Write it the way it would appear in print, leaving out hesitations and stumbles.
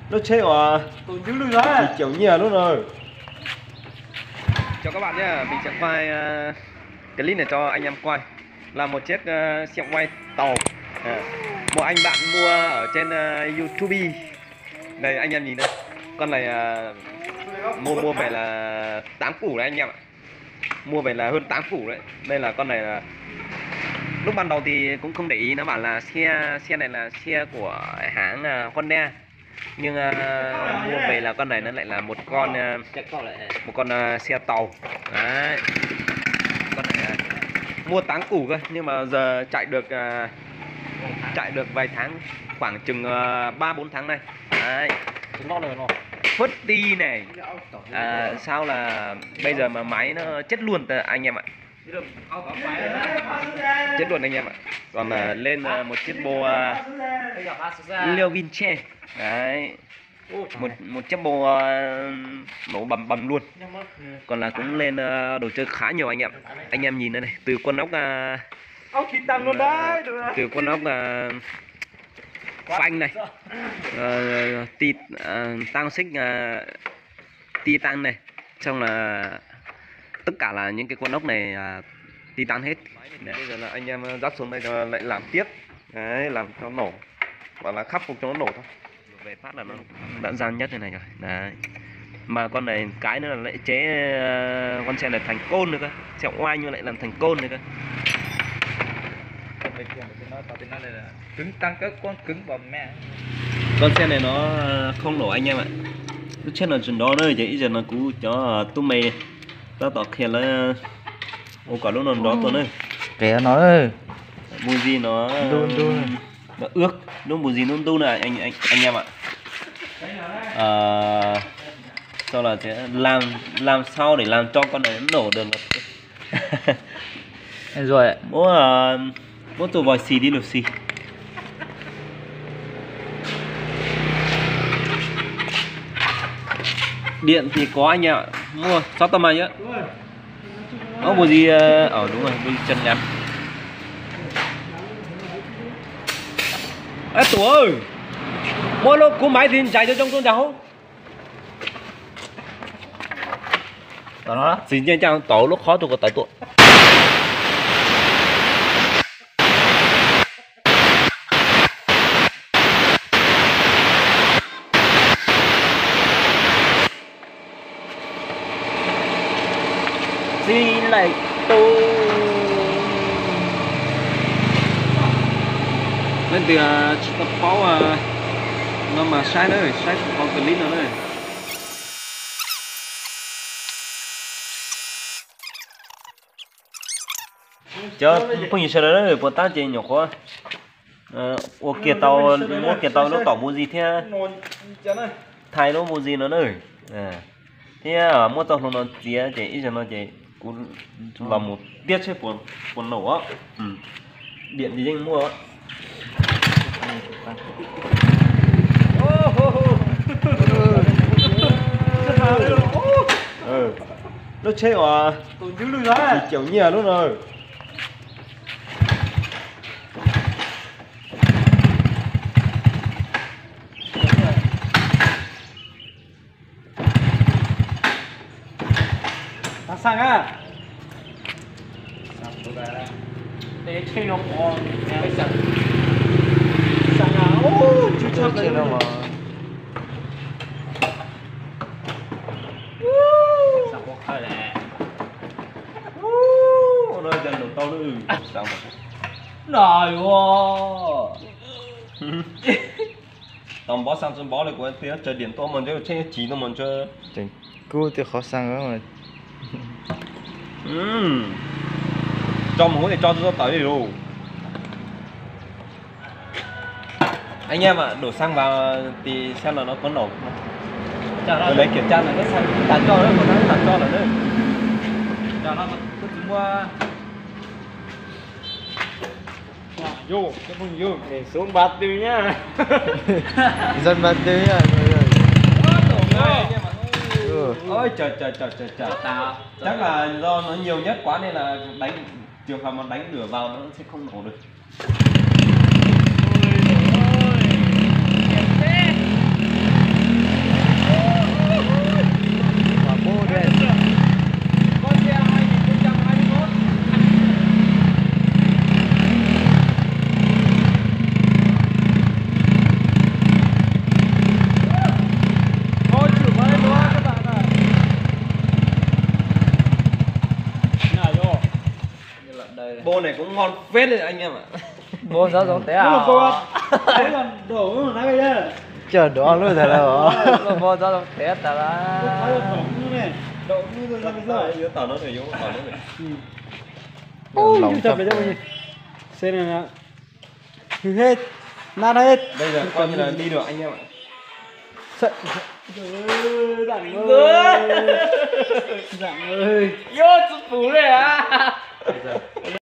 Nó chết à? Chỉ kiểu nhẹ luôn rồi. Chào các bạn nhé, mình sẽ quay clip này cho anh em coi là một chiếc xe quay tàu. Một anh bạn mua ở trên YouTube. Đây anh em nhìn đây, con này mua về là 8 củ đấy anh em ạ. Mua về là hơn 8 củ đấy. Đây là con này là lúc ban đầu thì cũng không để ý, nó bảo là xe này là xe của hãng Honda. Nhưng mua về là con này nó lại là một con xe tàu. Đấy. Con này mua 8 củ cơ, nhưng mà giờ chạy được vài tháng, khoảng chừng 3-4 tháng này. Đấy. Phất đi này. Sao là bây giờ mà máy nó chết luôn anh em ạ. Chết luôn anh em ạ. Còn lên một chiếc bô Leo Vinche. Đấy. Một chiếc bô nổ bầm luôn. Còn là cũng lên đồ chơi khá nhiều anh em. Anh em nhìn đây này, từ con ốc từ con ốc phanh này, tăng xích titan này, xong là tất cả là những cái con ốc này titan hết. Bây giờ là anh em dắt xuống đây cho lại làm tiếp. Đấy, làm cho nổ và là khắc phục cho nó nổ thôi. Về phát là nó đã gian nhất này rồi. Đấy. Mà con này cái nữa là lại chế con xe này thành côn nữa cơ, xe oai như lại làm thành côn nữa cơ. Cứng tăng các con cứng vào mẹ. Con xe này nó không nổ anh em ạ. Lúc trước là chuyện đó nữa chứ giờ nó cú cho tụi mày tao tỏ khen là ô cả lúc nào đó tôi nữa Kẻ nó ơi. mùi gì nó nó ướt, đúng mùi gì nó tu này anh em ạ. Sau là sẽ làm sao để làm cho con này nó nổ được. Rồi mỗi tụ vòi xì đi được xì. Điện thì có anh ạ, mua 6 tầm này á. Bộ gì đúng rồi, bộ chân ngắn. Ê Tủ ơi, mỗi lúc cú máy thì chạy cho trong con cháu. tao nó đó. Xin chân chào tổ lúc khó tụ có tới tụ. Xin lại tu lên từ tập báo nó mà sai nữa, sai con clip nữa này. Cho phong nhiệt nữa rồi, bọn ta chỉ nhỏ quá. Ô kia tàu nó tỏ mua gì thế? Thay nó mua gì nữa nữa. Thế ở mua tàu nó chỉ ít cho nó chỉ cũng là một tiết chế buồn nổ á. Điện thì anh mua á. Nó chết à? Chỉ kiểu nhẹ luôn rồi. Ta sang á. Để chơi nó bỏ cái sẵn. Sang á. Ô, chú chơi cái nó mà. Sao có khơi nè. Nó dần được to nữa. Sao mà. Nổi quá. Tầm bó sang chân bó lại của anh tía chơi điện to mình chứ chơi chỉ nó mình chơi. Chẳng cô thì khó sang đó mà. Cho một cái để cho tới đi luôn. Anh em ạ, đổ xăng vào thì xem là nó có nổ không. Rồi lấy kiểm tra là cái xăng tạt cho đấy, còn đang tạt cho là đấy. Chào nó cứ mua. Vô, cái vùng vô để xuống bát tư nhá. Dân bát tư à người ơi. Ôi trời. Chắc là do nó nhiều nhất quá nên là đánh trường hợp mà đánh lửa vào nó sẽ không nổ được. Bô này cũng ngon phết đấy anh em ạ. Bố sao giống thế à? Đấy là đổ nó nói bây giờ. Chờ đó luôn rồi đó. Bố sao giống thế ta là. Thấy đổ như này. Đổ như rồi là bây giờ. Yếu tàu nó phải yếu tàu nó phải. Ôi, chú tập đấy đâu nhỉ? Xe này là hư hết, nát hết. Bây giờ coi như là đi được anh em ạ. Sợ. Trời ơi, Đặng ơi. Đặng ơi. Yo, chút phú này à.